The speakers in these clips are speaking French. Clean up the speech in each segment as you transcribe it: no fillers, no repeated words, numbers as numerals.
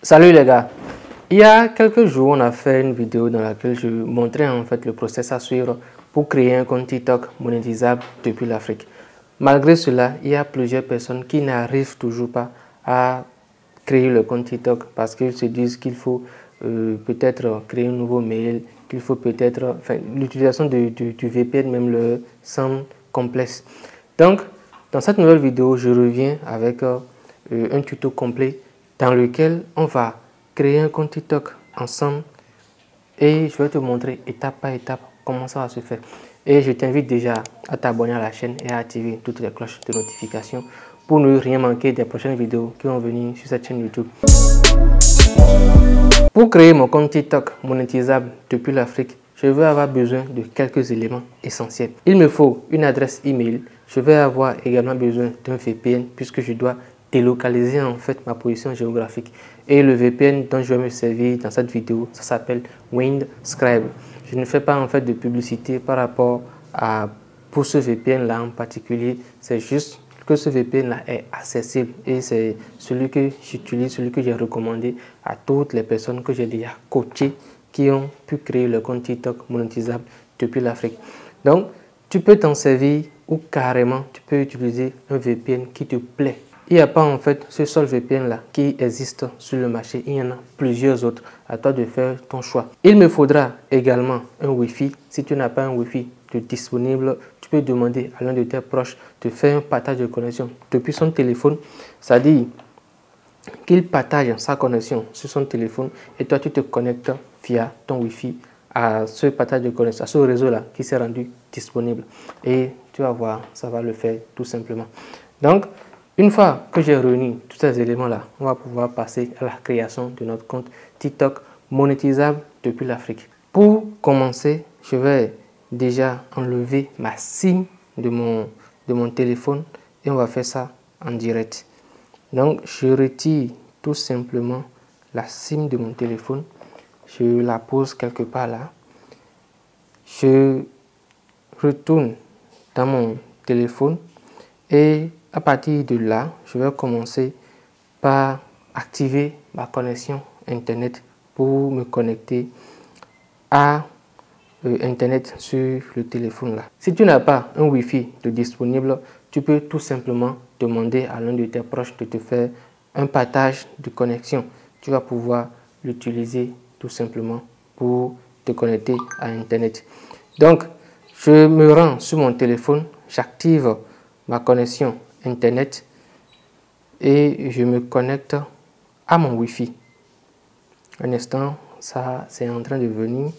Salut les gars, il y a quelques jours on a fait une vidéo dans laquelle je montrais en fait le process à suivre pour créer un compte TikTok monétisable depuis l'Afrique. Malgré cela, il y a plusieurs personnes qui n'arrivent toujours pas à créer le compte TikTok parce qu'ils se disent qu'il faut peut-être créer un nouveau mail, qu'il faut peut-être, l'utilisation du VPN même le semble complexe. Donc, dans cette nouvelle vidéo, je reviens avec un tuto complet dans lequel on va créer un compte TikTok ensemble et je vais te montrer étape par étape comment ça va se faire. Et je t'invite déjà à t'abonner à la chaîne et à activer toutes les cloches de notification pour ne rien manquer des prochaines vidéos qui vont venir sur cette chaîne YouTube. Pour créer mon compte TikTok monétisable depuis l'Afrique, je vais avoir besoin de quelques éléments essentiels. Il me faut une adresse email. Je vais avoir également besoin d'un VPN puisque je dois délocaliser en fait ma position géographique. Et le VPN dont je vais me servir dans cette vidéo, ça s'appelle Windscribe. Je ne fais pas en fait de publicité par rapport à pour ce VPN là en particulier. C'est juste que ce VPN là est accessible et c'est celui que j'utilise, celui que j'ai recommandé à toutes les personnes que j'ai déjà coachées qui ont pu créer le compte TikTok monétisable depuis l'Afrique. Donc, tu peux t'en servir ou carrément, tu peux utiliser un VPN qui te plaît. Il n'y a pas en fait ce seul VPN là qui existe sur le marché, il y en a plusieurs autres. À toi de faire ton choix. Il me faudra également un Wi-Fi. Si tu n'as pas un Wi-Fi disponible, tu peux demander à l'un de tes proches de faire un partage de connexion depuis son téléphone. C'est-à-dire qu'il partage sa connexion sur son téléphone et toi tu te connectes via ton Wi-Fi à ce partage de connexion, à ce réseau-là qui s'est rendu disponible. Et tu vas voir, ça va le faire tout simplement. Donc, une fois que j'ai réuni tous ces éléments-là, on va pouvoir passer à la création de notre compte TikTok monétisable depuis l'Afrique. Pour commencer, je vais déjà enlever ma SIM de mon téléphone et on va faire ça en direct. Donc, je retire tout simplement la SIM de mon téléphone. Je la pose quelque part là. Je retourne dans mon téléphone et à partir de là, je vais commencer par activer ma connexion Internet pour me connecter à Internet sur le téléphone là. Si tu n'as pas un Wi-Fi de disponible, tu peux tout simplement demander à l'un de tes proches de te faire un partage de connexion. Tu vas pouvoir l'utiliser tout simplement pour te connecter à Internet. Donc, je me rends sur mon téléphone, j'active ma connexion Internet et je me connecte à mon Wi-Fi. Un instant, ça c'est en train de venir.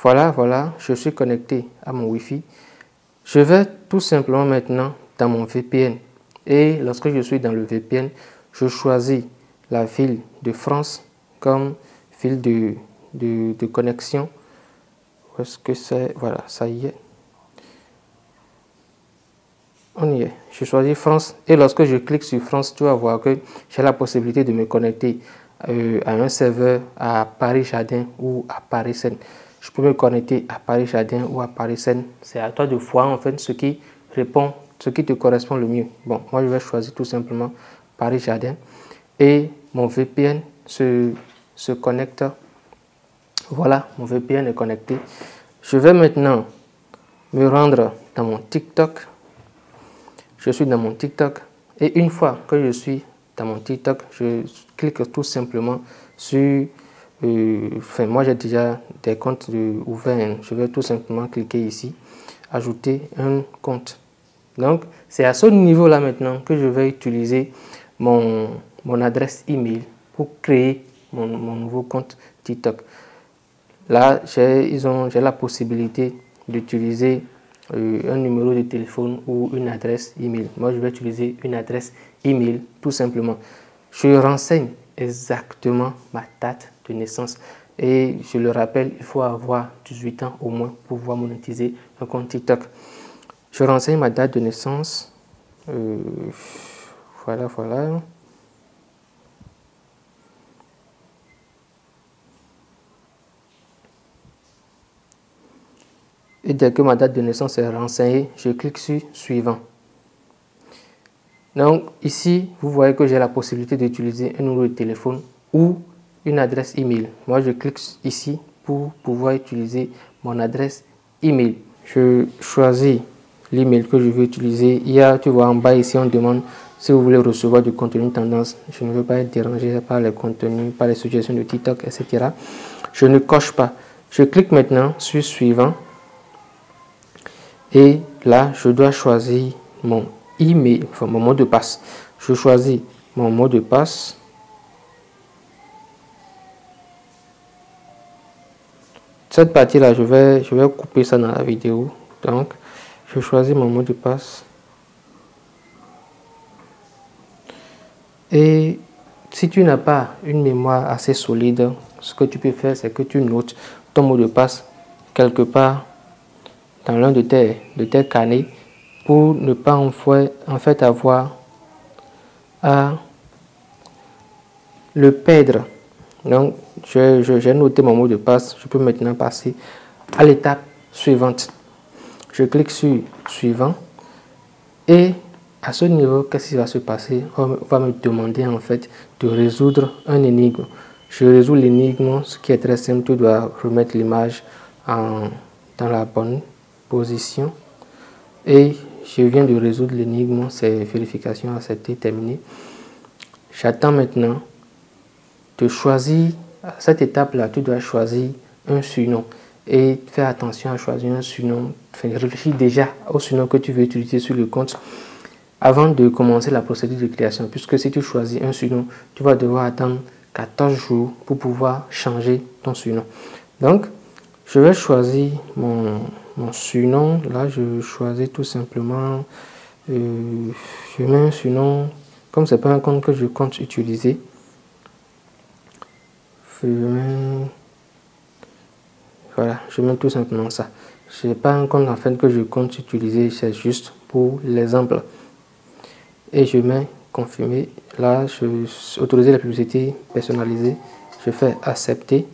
Voilà, je suis connecté à mon Wi-Fi. Je vais tout simplement maintenant dans mon VPN. Et lorsque je suis dans le VPN, je choisis la ville de France comme ville de connexion. Où est-ce que c'est? Voilà, ça y est. On y est. Je choisis France et lorsque je clique sur France, tu vas voir que j'ai la possibilité de me connecter à un serveur à Paris-Jardin ou à Paris-Seine. Je peux me connecter à Paris-Jardin ou à Paris-Seine. C'est à toi de voir en fait ce qui répond, ce qui te correspond le mieux. Bon, moi je vais choisir tout simplement Paris-Jardin et mon VPN se connecte. Voilà, mon VPN est connecté. Je vais maintenant me rendre dans mon TikTok. Je suis dans mon TikTok et une fois que je suis dans mon TikTok, je clique tout simplement sur... moi j'ai déjà des comptes ouverts. Je vais tout simplement cliquer ici, ajouter un compte. Donc c'est à ce niveau-là maintenant que je vais utiliser mon adresse email pour créer mon nouveau compte TikTok. Là, j'ai la possibilité d'utiliser un numéro de téléphone ou une adresse email. Moi, je vais utiliser une adresse email tout simplement. Je renseigne exactement ma date de naissance et je le rappelle, il faut avoir 18 ans au moins pour pouvoir monétiser un compte TikTok. Je renseigne ma date de naissance. Voilà. Et dès que ma date de naissance est renseignée, je clique sur suivant. Donc ici, vous voyez que j'ai la possibilité d'utiliser un numéro de téléphone ou une adresse email. Moi, je clique ici pour pouvoir utiliser mon adresse email. Je choisis l'email que je veux utiliser. Il y a, tu vois, en bas ici, on demande si vous voulez recevoir du contenu tendance. Je ne veux pas être dérangé par les contenus, par les suggestions de TikTok, etc. Je ne coche pas. Je clique maintenant sur suivant. Et là, je dois choisir mon email, enfin mon mot de passe. Je choisis mon mot de passe. Cette partie-là, je vais couper ça dans la vidéo. Donc, je choisis mon mot de passe. Et si tu n'as pas une mémoire assez solide, ce que tu peux faire, c'est que tu notes ton mot de passe quelque part dans l'un de tes carnets pour ne pas en fait avoir à le perdre. Donc, j'ai noté mon mot de passe. Je peux maintenant passer à l'étape suivante. Je clique sur suivant et à ce niveau, qu'est-ce qui va se passer? On va me demander en fait de résoudre un énigme. Je résous l'énigme, ce qui est très simple. Tu dois remettre l'image dans la bonne position. Et je viens de résoudre l'énigme, c'est vérification acceptée, terminée. J'attends maintenant de choisir, à cette étape-là, tu dois choisir un surnom. Et faire attention à choisir un surnom. Réfléchis déjà au surnom que tu veux utiliser sur le compte avant de commencer la procédure de création. Puisque si tu choisis un surnom, tu vas devoir attendre 14 jours pour pouvoir changer ton surnom. Donc, je vais choisir mon surnom. Là, je choisis tout simplement, je mets un surnom, comme ce n'est pas un compte que je compte utiliser. Voilà, je mets tout simplement ça. Ce n'est pas un compte en fait que je compte utiliser, c'est juste pour l'exemple. Et je mets confirmer. Là, je autoriser la publicité personnalisée. Je fais accepter.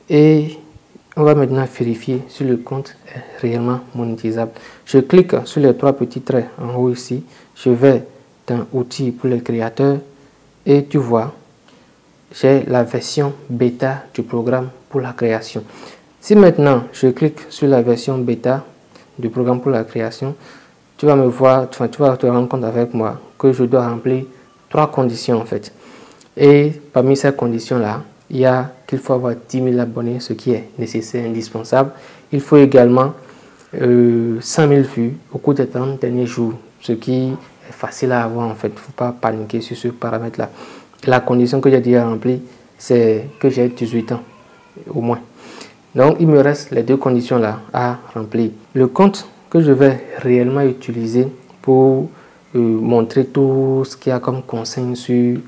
Et on va maintenant vérifier si le compte est réellement monétisable. Je clique sur les trois petits traits en haut ici. Je vais dans outils pour les créateurs et tu vois, j'ai la version bêta du programme pour la création. Si maintenant je clique sur la version bêta du programme pour la création, tu vas me voir, tu vas te rendre compte avec moi que je dois remplir 3 conditions en fait. Et parmi ces conditions-là, il y a qu'il faut avoir 10 000 abonnés, ce qui est nécessaire, indispensable. Il faut également 100 000 vues au cours des 30 derniers jours, ce qui est facile à avoir en fait. Il ne faut pas paniquer sur ce paramètre-là. La condition que j'ai déjà remplie, c'est que j'ai 18 ans au moins. Donc, il me reste les 2 conditions-là à remplir. Le compte que je vais réellement utiliser pour montrer tout ce qu'il y a comme conseil sur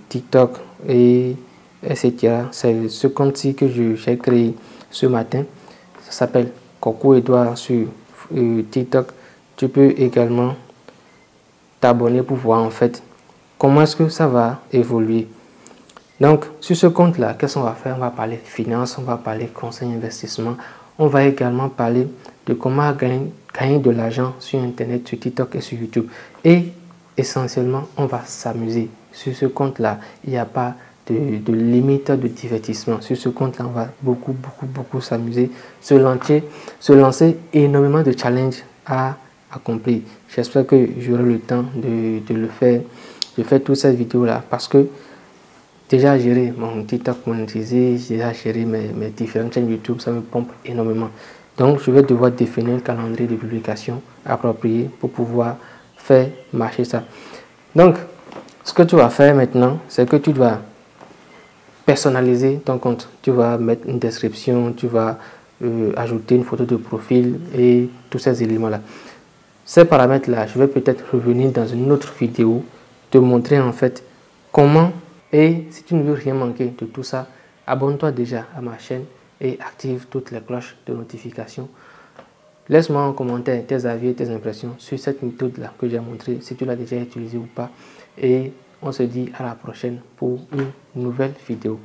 TikTok et etc. C'est ce compte-ci que j'ai créé ce matin. Ça s'appelle Coco Edouard sur TikTok. Tu peux également t'abonner pour voir en fait comment est-ce que ça va évoluer. Donc, sur ce compte-là, qu'est-ce qu'on va faire? On va parler finance, on va parler conseil investissement. On va également parler de comment gagner de l'argent sur Internet, sur TikTok et sur YouTube. Et essentiellement, on va s'amuser. Sur ce compte-là, il n'y a pas de limite de divertissement. Sur ce compte-là, on va beaucoup s'amuser, se lancer énormément de challenges à accomplir. J'espère que j'aurai le temps de le faire, de faire toute cette vidéo-là parce que déjà gérer mon TikTok monétisé, déjà gérer mes différentes chaînes YouTube, ça me pompe énormément. Donc, je vais devoir définir un calendrier de publication approprié pour pouvoir faire marcher ça. Donc, ce que tu vas faire maintenant, c'est que tu dois personnaliser ton compte. Tu vas mettre une description, tu vas ajouter une photo de profil et tous ces éléments-là. Ces paramètres-là, je vais peut-être revenir dans une autre vidéo, te montrer en fait comment. Et si tu ne veux rien manquer de tout ça, abonne-toi déjà à ma chaîne et active toutes les cloches de notification. Laisse-moi en commentaire tes avis et tes impressions sur cette méthode-là que j'ai montré, si tu l'as déjà utilisée ou pas. Et on se dit à la prochaine pour une nouvelle vidéo.